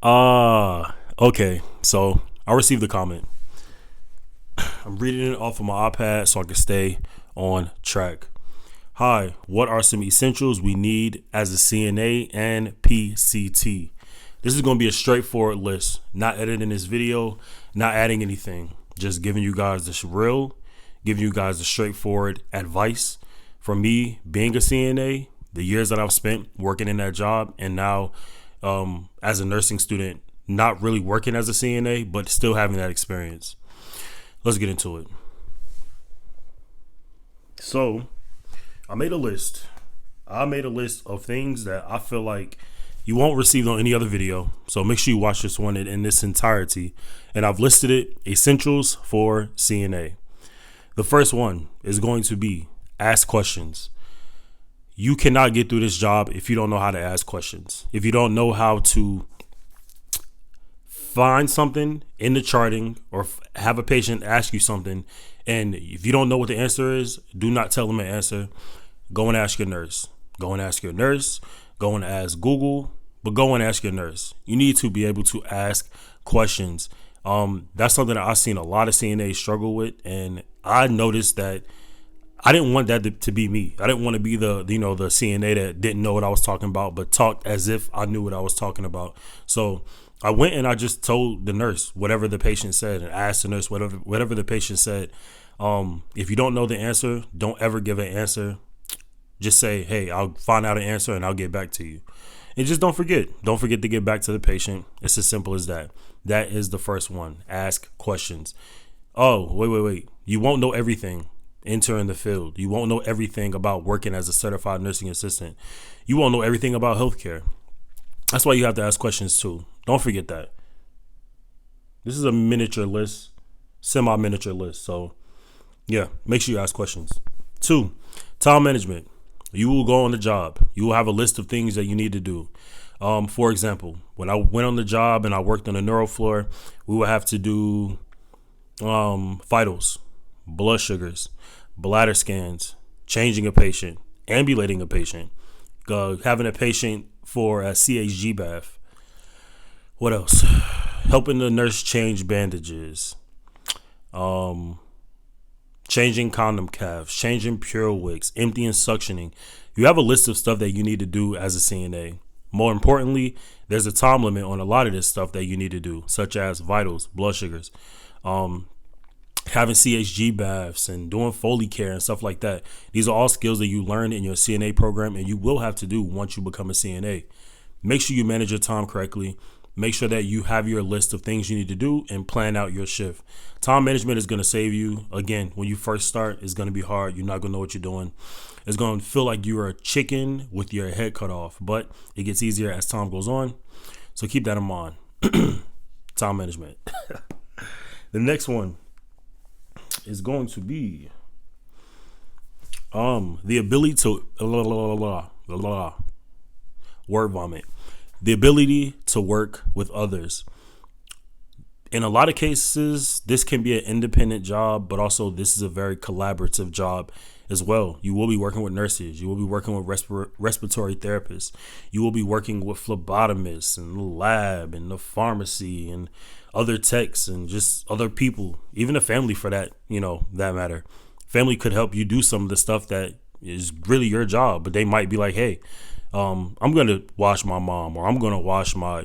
Okay. So I received the comment. I'm reading it off of my iPad so I can stay on track. Hi, what are some essentials we need as a CNA and PCT? This is going to be a straightforward list, not editing this video, not adding anything, just giving you guys the real, giving you guys the straightforward advice from me being a CNA, the years that I've spent working in that job, and now as a nursing student, not really working as a CNA, but still having that experience. Let's get into it. So I made a list. Of things that I feel like you won't receive on any other video. So make sure you watch this one in its entirety. And I've listed it essentials for CNA. The first one is going to be ask questions. You cannot get through this job if you don't know how to ask questions. If you don't know how to find something in the charting or have a patient ask you something, and if you don't know what the answer is, do not tell them the answer. Go and ask your nurse. Go and ask your nurse. Go and ask Google, but go and ask your nurse. You need to be able to ask questions. That's something that I've seen a lot of CNAs struggle with, and I noticed that I didn't want that to be me. I didn't want to be the CNA that didn't know what I was talking about, but talked as if I knew what I was talking about. So I went and I just told the nurse whatever the patient said, and asked the nurse whatever the patient said. If you don't know the answer, don't ever give an answer. Just say, hey, I'll find out an answer and I'll get back to you. And just don't forget to get back to the patient. It's as simple as that. That is the first one. Ask questions. Oh, wait. You won't know everything. Enter in the field. You won't know everything about working as a certified nursing assistant. You won't know everything about healthcare. That's why you have to ask questions too. Don't forget that. This is a miniature list, semi-miniature list. So yeah, make sure you ask questions. 2, time management. You will go on the job. You will have a list of things that you need to do. For example, when I went on the job and I worked on the neuro floor, we would have to do vitals, blood sugars, bladder scans, changing a patient, ambulating a patient, having a patient for a CHG bath. What else? Helping the nurse change bandages, changing condom calves, changing Pure Wicks, emptying, suctioning. You have a list of stuff that you need to do as a CNA. More importantly, there's a time limit on a lot of this stuff that you need to do, such as vitals, blood sugars, having CHG baths and doing Foley care and stuff like that. These are all skills that you learn in your CNA program and you will have to do once you become a CNA. Make sure you manage your time correctly. Make sure that you have your list of things you need to do and plan out your shift. Time management is going to save you. Again, when you first start, it's going to be hard. You're not going to know what you're doing. It's going to feel like you're a chicken with your head cut off, but it gets easier as time goes on. So keep that in mind. Time management. The next one is going to be the ability to word vomit. The ability to work with others. In a lot of cases, this can be an independent job, but also this is a very collaborative job as well. You will be working with nurses. You will be working with respiratory therapists. You will be working with phlebotomists and the lab and the pharmacy and other techs and just other people, even a family for that matter. Family could help you do some of the stuff that is really your job, but they might be like, hey, I'm going to wash my mom, or I'm going to wash my,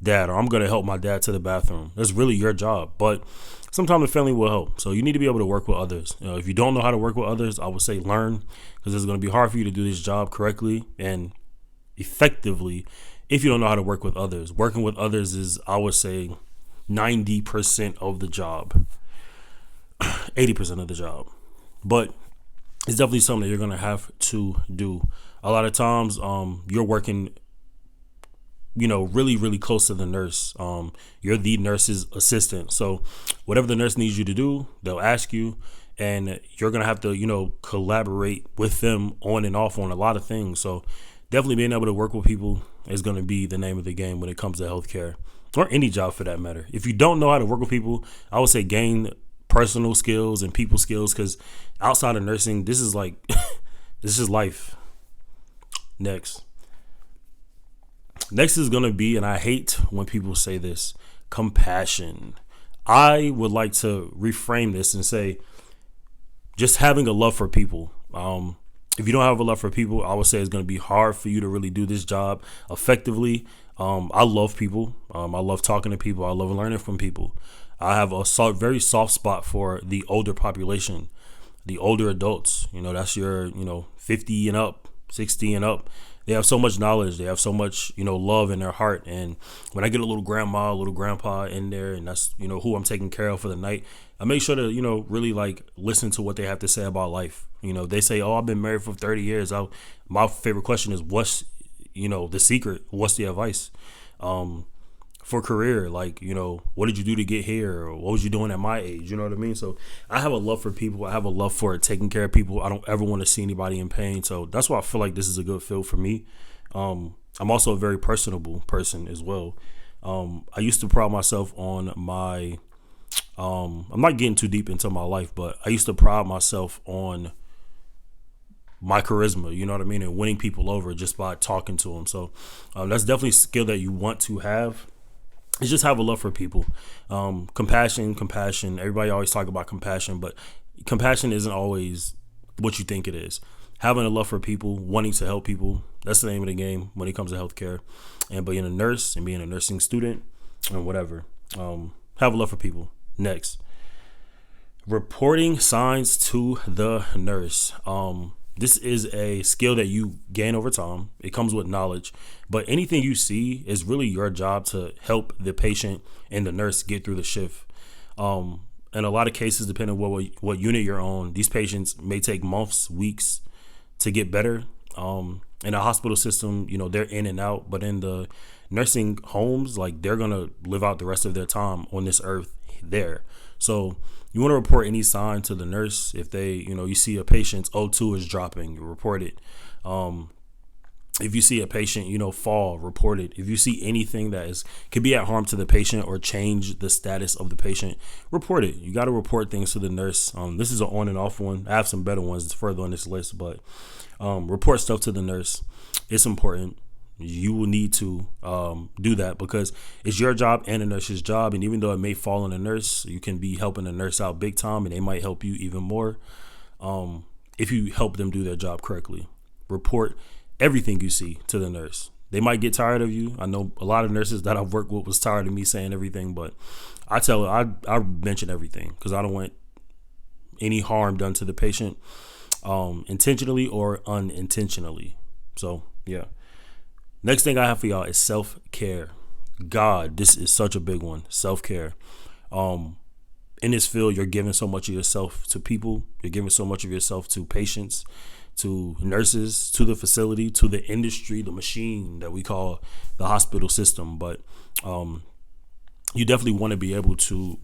dad, or I'm going to help my dad to the bathroom. That's really your job. But sometimes the family will help. So you need to be able to work with others. If you don't know how to work with others, I would say learn, because it's going to be hard for you to do this job correctly and effectively if you don't know how to work with others. Working with others is, I would say, 90% of the job, 80% of the job. But it's definitely something that you're going to have to do. A lot of times, you're working, really, really close to the nurse. You're the nurse's assistant. So whatever the nurse needs you to do, they'll ask you, and you're going to have to, collaborate with them on and off on a lot of things. So definitely being able to work with people is going to be the name of the game when it comes to healthcare, or any job for that matter. If you don't know how to work with people, I would say gain personal skills and people skills, because outside of nursing, this is like, this is life. Next, Next is going to be, and I hate when people say this, compassion. I would like to reframe this and say just having a love for people. If you don't have a love for people, I would say it's going to be hard for you to really do this job effectively. I love people. I love talking to people. I love learning from people. I have a very soft spot for the older population, the older adults. That's your, 50 and up, 60 and up. They have so much knowledge. They have so much, love in their heart. And when I get a little grandma, a little grandpa in there, and that's, who I'm taking care of for the night, I make sure to, really like listen to what they have to say about life. They say, oh, I've been married for 30 years. My favorite question is, what's, the secret? What's the advice? For career, like, what did you do to get here? Or what was you doing at my age? You know what I mean? So I have a love for people. I have a love for taking care of people. I don't ever want to see anybody in pain. So that's why I feel like this is a good field for me. I'm also a very personable person as well. I used to pride myself on my, I'm not getting too deep into my life, but I used to pride myself on my charisma, you know what I mean? And winning people over just by talking to them. So that's definitely a skill that you want to have. Is just have a love for people. Compassion. Everybody always talk about compassion, but compassion isn't always what you think it is. Having a love for people, wanting to help people, that's the name of the game when it comes to healthcare. And being a nurse and being a nursing student and whatever. Have a love for people. Next. Reporting signs to the nurse. This is a skill that you gain over time. It comes with knowledge, but anything you see is really your job to help the patient and the nurse get through the shift. In a lot of cases, depending on what unit you're on, these patients may take months, weeks to get better. In a hospital system, they're in and out, but in the nursing homes, like they're going to live out the rest of their time on this earth there. So you want to report any sign to the nurse. If they, you see a patient's O2 is dropping, you report it. If you see a patient, fall, report it. If you see anything that could be at harm to the patient or change the status of the patient, report it. You got to report things to the nurse. This is an on and off one. I have some better ones further on this list, but report stuff to the nurse. It's important. You will need to do that because it's your job and the nurse's job. And even though it may fall on the nurse, you can be helping the nurse out big time, and they might help you even more if you help them do their job correctly. Report everything you see to the nurse. They might get tired of you. I know a lot of nurses that I've worked with was tired of me saying everything, but I tell her, I mention everything because I don't want any harm done to the patient intentionally or unintentionally. So, yeah. Next thing I have for y'all is self-care. God, this is such a big one. Self-care. In this field, you're giving so much of yourself to people. You're giving so much of yourself to patients, to nurses, to the facility, to the industry, the machine that we call the hospital system. But you definitely want to be able to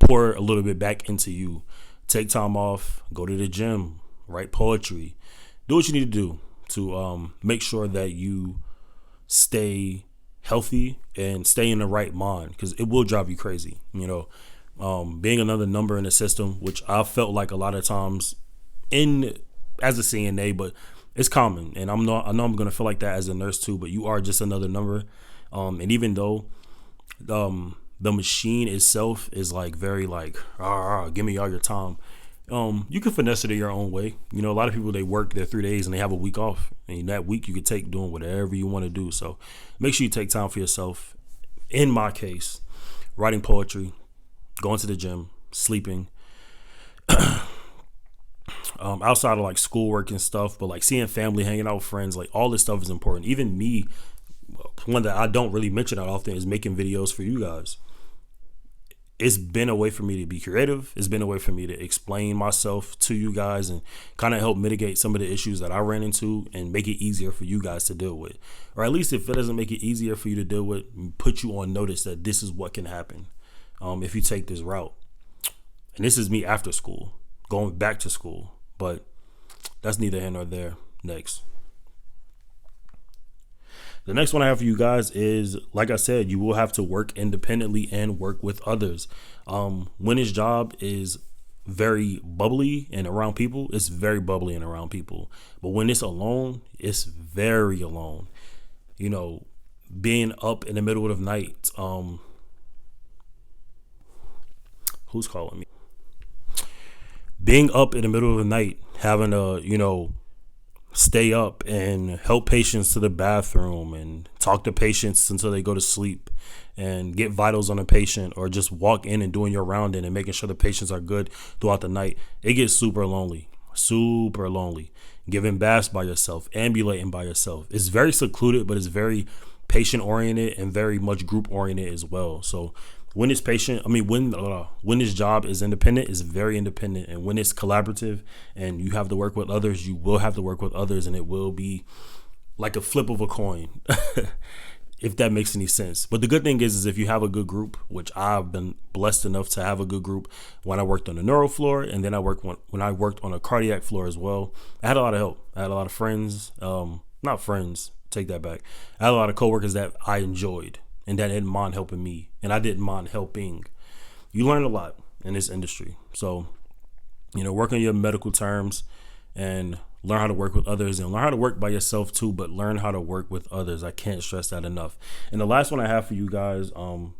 pour a little bit back into you. Take time off, go to the gym, write poetry. Do what you need to do to make sure that you stay healthy and stay in the right mind, because it will drive you crazy. Being another number in the system, which I felt like a lot of times as a CNA, but it's common. And I know I'm going to feel like that as a nurse too, but you are just another number. And even though the machine itself is like very like, give me all your time. You can finesse it in your own way. A lot of people, they work their 3 days and they have a week off, and that week you could take doing whatever you want to do. So make sure you take time for yourself. In my case, writing poetry, going to the gym, sleeping, outside of like schoolwork and stuff, but like seeing family, hanging out with friends, like all this stuff is important. Even me, one that I don't really mention that often is making videos for you guys. It's been a way for me to be creative. It's been a way for me to explain myself to you guys and kind of help mitigate some of the issues that I ran into and make it easier for you guys to deal with. Or at least if it doesn't make it easier for you to deal with, put you on notice that this is what can happen if you take this route. And this is me after school, going back to school. But that's neither here nor there. Next. The next one I have for you guys is, like I said, you will have to work independently and work with others. When his job is very bubbly and around people, it's very bubbly and around people. But when it's alone, it's very alone. being up in the middle of the night. Who's calling me? Being up in the middle of the night, having to, stay up and help patients to the bathroom and talk to patients until they go to sleep and get vitals on a patient, or just walk in and doing your rounding and making sure the patients are good throughout the night. It gets super lonely, super lonely. Giving baths by yourself, ambulating by yourself. It's very secluded, but it's very patient oriented and very much group oriented as well. So when when this job is independent, it's very independent, and when it's collaborative and you have to work with others, you will have to work with others, and it will be like a flip of a coin, if that makes any sense. But the good thing is if you have a good group, which I've been blessed enough to have a good group when I worked on the neuro floor, and then when I worked on a cardiac floor as well. I had a lot of help. I had a lot of friends, not friends, take that back. I had a lot of coworkers that I enjoyed and that didn't mind helping me, and I didn't mind helping. You learn a lot in this industry. So, work on your medical terms and learn how to work with others, and learn how to work by yourself too, but learn how to work with others. I can't stress that enough. And the last one I have for you guys,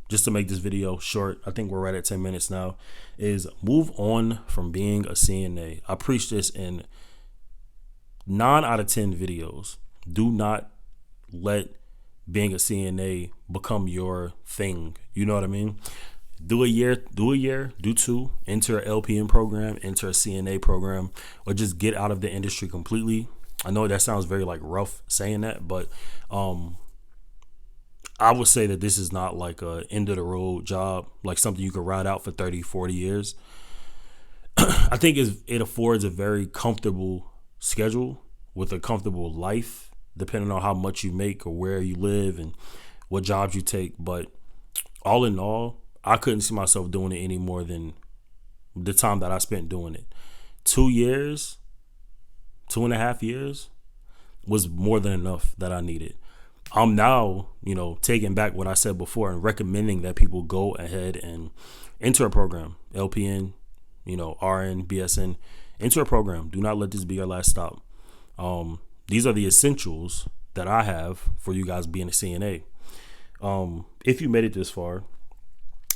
just to make this video short, I think we're right at 10 minutes now, is move on from being a CNA. I preach this in 9 out of 10 videos. Do not let being a CNA become your thing. You know what I mean? Do a year, do 2, enter an LPN program, enter a CNA program, or just get out of the industry completely. I know that sounds very rough saying that, but I would say that this is not like a end of the road job, like something you could ride out for 30, 40 years. I think it affords a very comfortable schedule with a comfortable life, depending on how much you make or where you live and what jobs you take. But all in all, I couldn't see myself doing it any more than the time that I spent doing it. 2.5 years was more than enough that I needed. I'm now, taking back what I said before and recommending that people go ahead and enter a program, LPN, RN, BSN, enter a program. Do not let this be your last stop. These are the essentials that I have for you guys being a CNA. If you made it this far,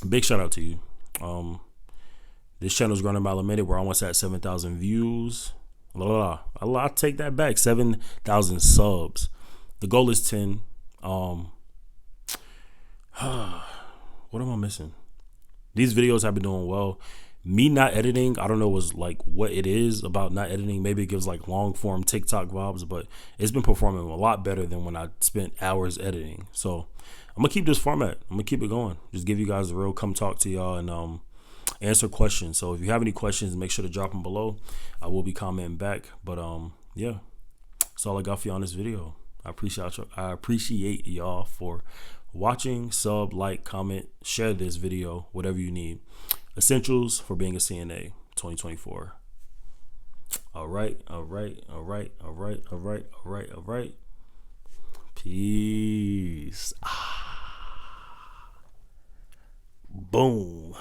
big shout out to you. This channel is growing a mile a minute. We're almost at 7,000 views. I'll take that back. 7,000 subs. The goal is 10. What am I missing? These videos have been doing well. Me not editing, I don't know what it is about not editing. Maybe it gives long form TikTok vibes, but it's been performing a lot better than when I spent hours editing. So I'm gonna keep this format. I'm gonna keep it going. Just give you guys the real, come talk to y'all and answer questions. So if you have any questions, make sure to drop them below. I will be commenting back. But yeah, that's all I got for you on this video. I appreciate y'all for watching. Sub, like, comment, share this video, whatever you need. Essentials for being a CNA 2024. All right. Peace. Boom.